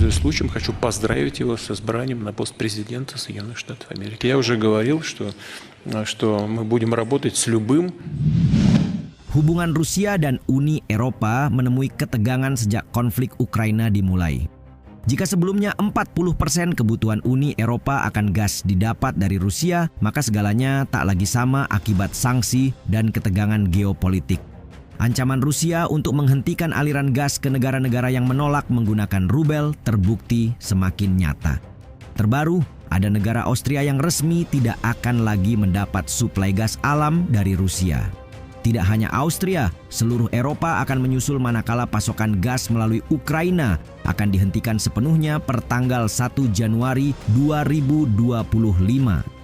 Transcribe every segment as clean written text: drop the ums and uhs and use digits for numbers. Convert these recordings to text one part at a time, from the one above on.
Пользуясь случаем, хочу поздравить его с избранием на пост президента Соединенных Штатов Америки. Я уже говорил, что мы будем работать с любым. Hubungan Rusia dan Uni Eropa menemui ketegangan sejak konflik Ukraina dimulai. Jika sebelumnya 40% kebutuhan Uni Eropa akan gas didapat dari Rusia, maka segalanya tak lagi sama akibat sanksi dan ketegangan geopolitik. Ancaman Rusia untuk menghentikan aliran gas ke negara-negara yang menolak menggunakan rubel terbukti semakin nyata. Terbaru, ada negara Austria yang resmi tidak akan lagi mendapat suplai gas alam dari Rusia. Tidak hanya Austria, seluruh Eropa akan menyusul manakala pasokan gas melalui Ukraina akan dihentikan sepenuhnya per tanggal 1 Januari 2025.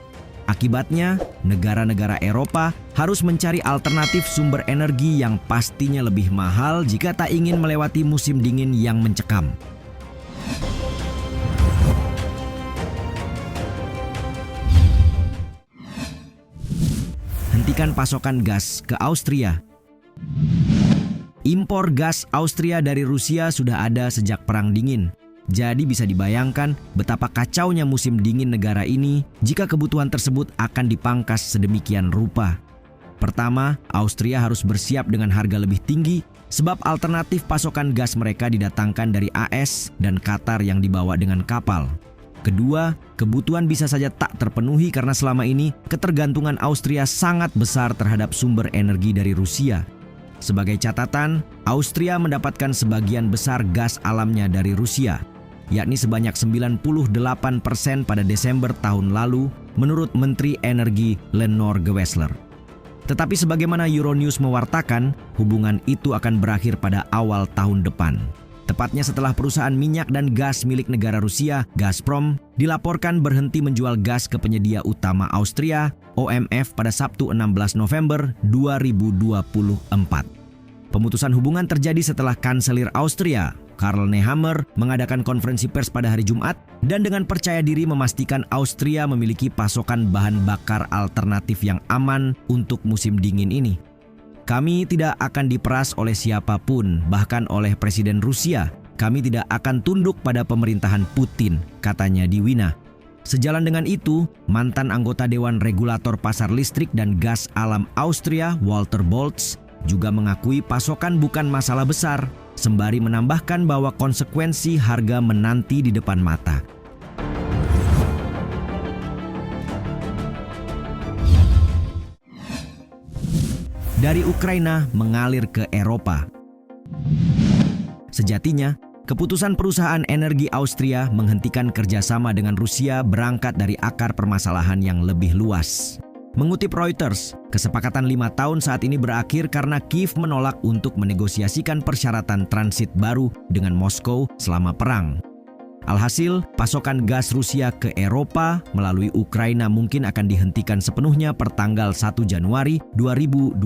Akibatnya, negara-negara Eropa harus mencari alternatif sumber energi yang pastinya lebih mahal jika tak ingin melewati musim dingin yang mencekam. Hentikan pasokan gas ke Austria. Impor gas Austria dari Rusia sudah ada sejak Perang Dingin. Jadi bisa dibayangkan betapa kacaunya musim dingin negara ini jika kebutuhan tersebut akan dipangkas sedemikian rupa. Pertama, Austria harus bersiap dengan harga lebih tinggi sebab alternatif pasokan gas mereka didatangkan dari AS dan Qatar yang dibawa dengan kapal. Kedua, kebutuhan bisa saja tak terpenuhi karena selama ini ketergantungan Austria sangat besar terhadap sumber energi dari Rusia. Sebagai catatan, Austria mendapatkan sebagian besar gas alamnya dari Rusia, yakni sebanyak 98% pada Desember tahun lalu menurut Menteri Energi Lenore Gewessler. Tetapi sebagaimana Euronews mewartakan, hubungan itu akan berakhir pada awal tahun depan. Tepatnya setelah perusahaan minyak dan gas milik negara Rusia, Gazprom, dilaporkan berhenti menjual gas ke penyedia utama Austria, OMV, pada Sabtu 16 November 2024. Pemutusan hubungan terjadi setelah Kanselir Austria, Karl Nehammer, mengadakan konferensi pers pada hari Jumat dan dengan percaya diri memastikan Austria memiliki pasokan bahan bakar alternatif yang aman untuk musim dingin ini. Kami tidak akan diperas oleh siapapun, bahkan oleh Presiden Rusia. Kami tidak akan tunduk pada pemerintahan Putin, katanya di Wina. Sejalan dengan itu, mantan anggota Dewan Regulator Pasar Listrik dan Gas Alam Austria, Walter Boltz, juga mengakui pasokan bukan masalah besar, sembari menambahkan bahwa konsekuensi harga menanti di depan mata. Dari Ukraina mengalir ke Eropa. Sejatinya, keputusan perusahaan energi Austria menghentikan kerjasama dengan Rusia berangkat dari akar permasalahan yang lebih luas. Mengutip Reuters, kesepakatan 5 tahun saat ini berakhir karena Kiev menolak untuk menegosiasikan persyaratan transit baru dengan Moskow selama perang. Alhasil, pasokan gas Rusia ke Eropa melalui Ukraina mungkin akan dihentikan sepenuhnya per tanggal 1 Januari 2025.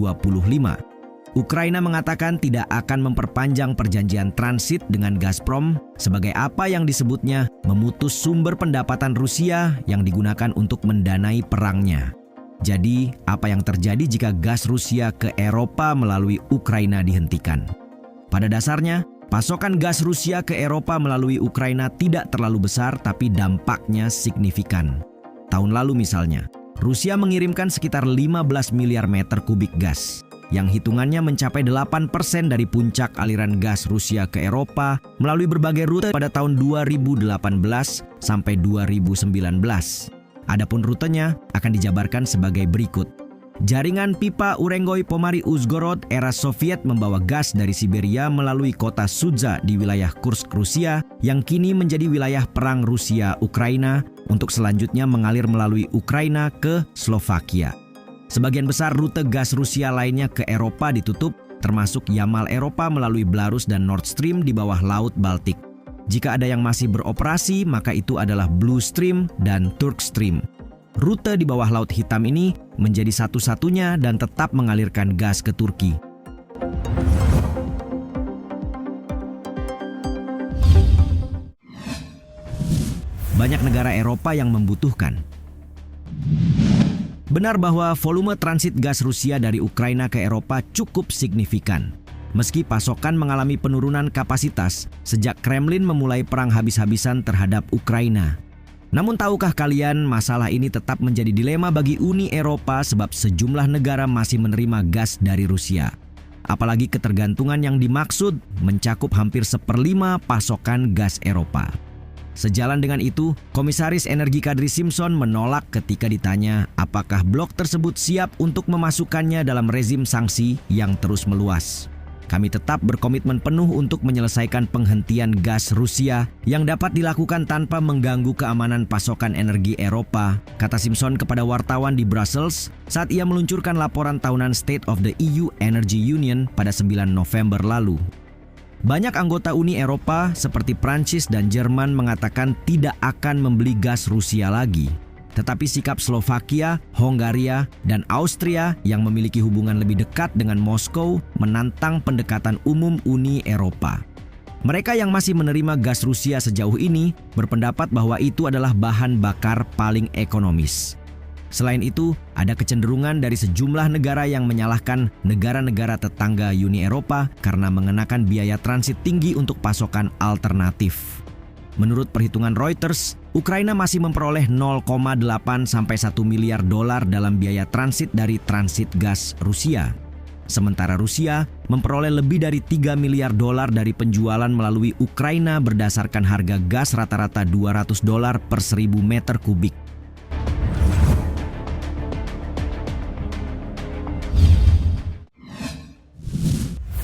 Ukraina mengatakan tidak akan memperpanjang perjanjian transit dengan Gazprom sebagai apa yang disebutnya memutus sumber pendapatan Rusia yang digunakan untuk mendanai perangnya. Jadi, apa yang terjadi jika gas Rusia ke Eropa melalui Ukraina dihentikan? Pada dasarnya, pasokan gas Rusia ke Eropa melalui Ukraina tidak terlalu besar tapi dampaknya signifikan. Tahun lalu misalnya, Rusia mengirimkan sekitar 15 miliar meter kubik gas, yang hitungannya mencapai 8% dari puncak aliran gas Rusia ke Eropa melalui berbagai rute pada tahun 2018 sampai 2019. Adapun rutenya akan dijabarkan sebagai berikut. Jaringan pipa Urengoy-Pomary-Uzhgorod era Soviet membawa gas dari Siberia melalui kota Sudza di wilayah Kursk, Rusia, yang kini menjadi wilayah perang Rusia-Ukraina untuk selanjutnya mengalir melalui Ukraina ke Slovakia. Sebagian besar rute gas Rusia lainnya ke Eropa ditutup, termasuk Yamal Eropa melalui Belarus dan Nord Stream di bawah Laut Baltik. Jika ada yang masih beroperasi, maka itu adalah Blue Stream dan Turk Stream. Rute di bawah Laut Hitam ini menjadi satu-satunya dan tetap mengalirkan gas ke Turki. Banyak negara Eropa yang membutuhkan. Benar bahwa volume transit gas Rusia dari Ukraina ke Eropa cukup signifikan. meski pasokan mengalami penurunan kapasitas sejak Kremlin memulai perang habis-habisan terhadap Ukraina. Namun tahukah kalian, masalah ini tetap menjadi dilema bagi Uni Eropa sebab sejumlah negara masih menerima gas dari Rusia. Apalagi ketergantungan yang dimaksud mencakup hampir 1/5 pasokan gas Eropa. Sejalan dengan itu, Komisaris Energi Kadri Simpson menolak ketika ditanya apakah blok tersebut siap untuk memasukkannya dalam rezim sanksi yang terus meluas. Kami tetap berkomitmen penuh untuk menyelesaikan penghentian gas Rusia yang dapat dilakukan tanpa mengganggu keamanan pasokan energi Eropa, kata Simpson kepada wartawan di Brussels saat ia meluncurkan laporan tahunan State of the EU Energy Union pada 9 November lalu. Banyak anggota Uni Eropa seperti Prancis dan Jerman mengatakan tidak akan membeli gas Rusia lagi. Tetapi sikap Slovakia, Hongaria, dan Austria yang memiliki hubungan lebih dekat dengan Moskow menantang pendekatan umum Uni Eropa. Mereka yang masih menerima gas Rusia sejauh ini berpendapat bahwa itu adalah bahan bakar paling ekonomis. Selain itu, ada kecenderungan dari sejumlah negara yang menyalahkan negara-negara tetangga Uni Eropa karena mengenakan biaya transit tinggi untuk pasokan alternatif. Menurut perhitungan Reuters, Ukraina masih memperoleh 0,8 sampai 1 miliar dolar dalam biaya transit dari transit gas Rusia. Sementara Rusia memperoleh lebih dari 3 miliar dolar dari penjualan melalui Ukraina berdasarkan harga gas rata-rata $200 per 1.000 meter kubik.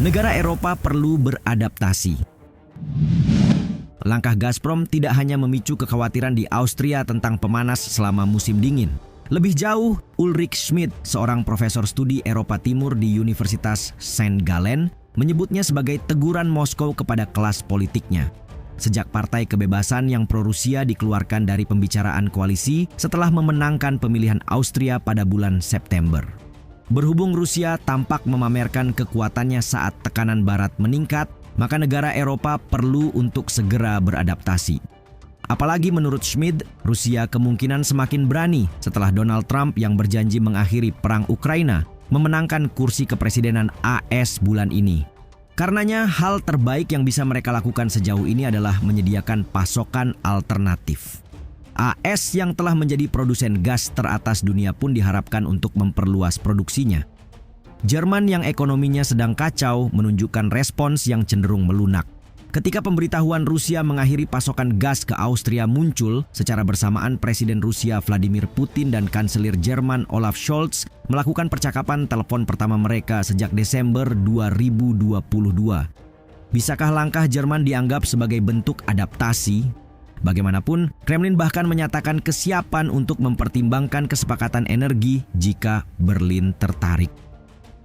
Negara Eropa perlu beradaptasi. Langkah Gazprom tidak hanya memicu kekhawatiran di Austria tentang pemanas selama musim dingin. Lebih jauh, Ulrich Schmidt, seorang profesor studi Eropa Timur di Universitas St. Gallen, menyebutnya sebagai teguran Moskow kepada kelas politiknya. Sejak Partai Kebebasan yang pro-Rusia dikeluarkan dari pembicaraan koalisi setelah memenangkan pemilihan Austria pada bulan September. Berhubung Rusia tampak memamerkan kekuatannya saat tekanan Barat meningkat, maka negara Eropa perlu untuk segera beradaptasi. Apalagi menurut Schmidt, Rusia kemungkinan semakin berani setelah Donald Trump yang berjanji mengakhiri perang Ukraina memenangkan kursi kepresidenan AS bulan ini. Karenanya, hal terbaik yang bisa mereka lakukan sejauh ini adalah menyediakan pasokan alternatif. AS yang telah menjadi produsen gas teratas dunia pun diharapkan untuk memperluas produksinya. Jerman yang ekonominya sedang kacau menunjukkan respons yang cenderung melunak. Ketika pemberitahuan Rusia mengakhiri pasokan gas ke Austria muncul, secara bersamaan Presiden Rusia Vladimir Putin dan Kanselir Jerman Olaf Scholz melakukan percakapan telepon pertama mereka sejak Desember 2022. Bisakah langkah Jerman dianggap sebagai bentuk adaptasi? Bagaimanapun, Kremlin bahkan menyatakan kesiapan untuk mempertimbangkan kesepakatan energi jika Berlin tertarik.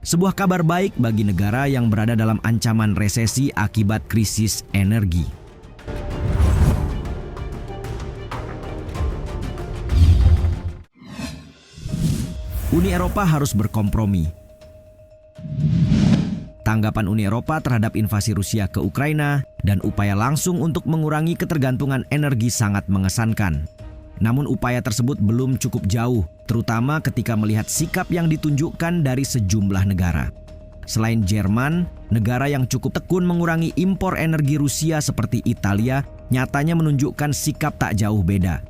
Sebuah kabar baik bagi negara yang berada dalam ancaman resesi akibat krisis energi. Uni Eropa harus berkompromi. Tanggapan Uni Eropa terhadap invasi Rusia ke Ukraina dan upaya langsung untuk mengurangi ketergantungan energi sangat mengesankan. Namun upaya tersebut belum cukup jauh, terutama ketika melihat sikap yang ditunjukkan dari sejumlah negara. Selain Jerman, negara yang cukup tekun mengurangi impor energi Rusia seperti Italia nyatanya menunjukkan sikap tak jauh beda.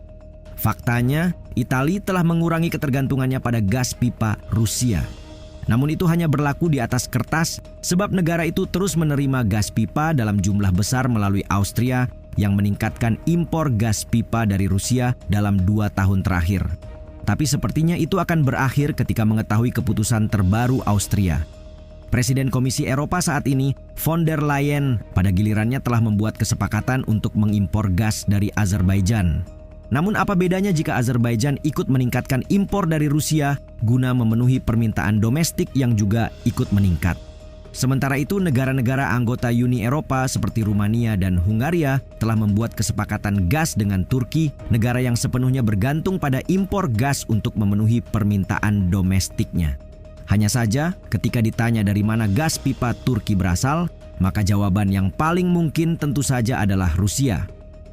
Faktanya, Italia telah mengurangi ketergantungannya pada gas pipa Rusia. Namun itu hanya berlaku di atas kertas sebab negara itu terus menerima gas pipa dalam jumlah besar melalui Austria yang meningkatkan impor gas pipa dari Rusia dalam 2 tahun terakhir. Tapi sepertinya itu akan berakhir ketika mengetahui keputusan terbaru Austria. Presiden Komisi Eropa saat ini, von der Leyen, pada gilirannya telah membuat kesepakatan untuk mengimpor gas dari Azerbaijan. Namun apa bedanya jika Azerbaijan ikut meningkatkan impor dari Rusia guna memenuhi permintaan domestik yang juga ikut meningkat? Sementara itu, negara-negara anggota Uni Eropa seperti Rumania dan Hungaria telah membuat kesepakatan gas dengan Turki, negara yang sepenuhnya bergantung pada impor gas untuk memenuhi permintaan domestiknya. Hanya saja, ketika ditanya dari mana gas pipa Turki berasal, maka jawaban yang paling mungkin tentu saja adalah Rusia.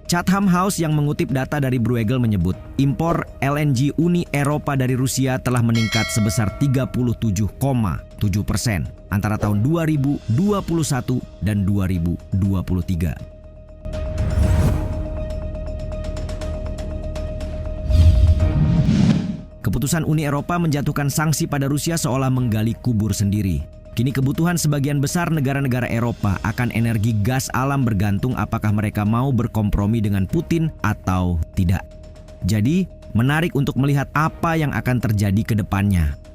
Chatham House yang mengutip data dari Bruegel menyebut, impor LNG Uni Eropa dari Rusia telah meningkat sebesar 37,5% 7% antara tahun 2021 dan 2023. Keputusan Uni Eropa menjatuhkan sanksi pada Rusia seolah menggali kubur sendiri. Kini kebutuhan sebagian besar negara-negara Eropa akan energi gas alam bergantung apakah mereka mau berkompromi dengan Putin atau tidak. Jadi, menarik untuk melihat apa yang akan terjadi ke depannya.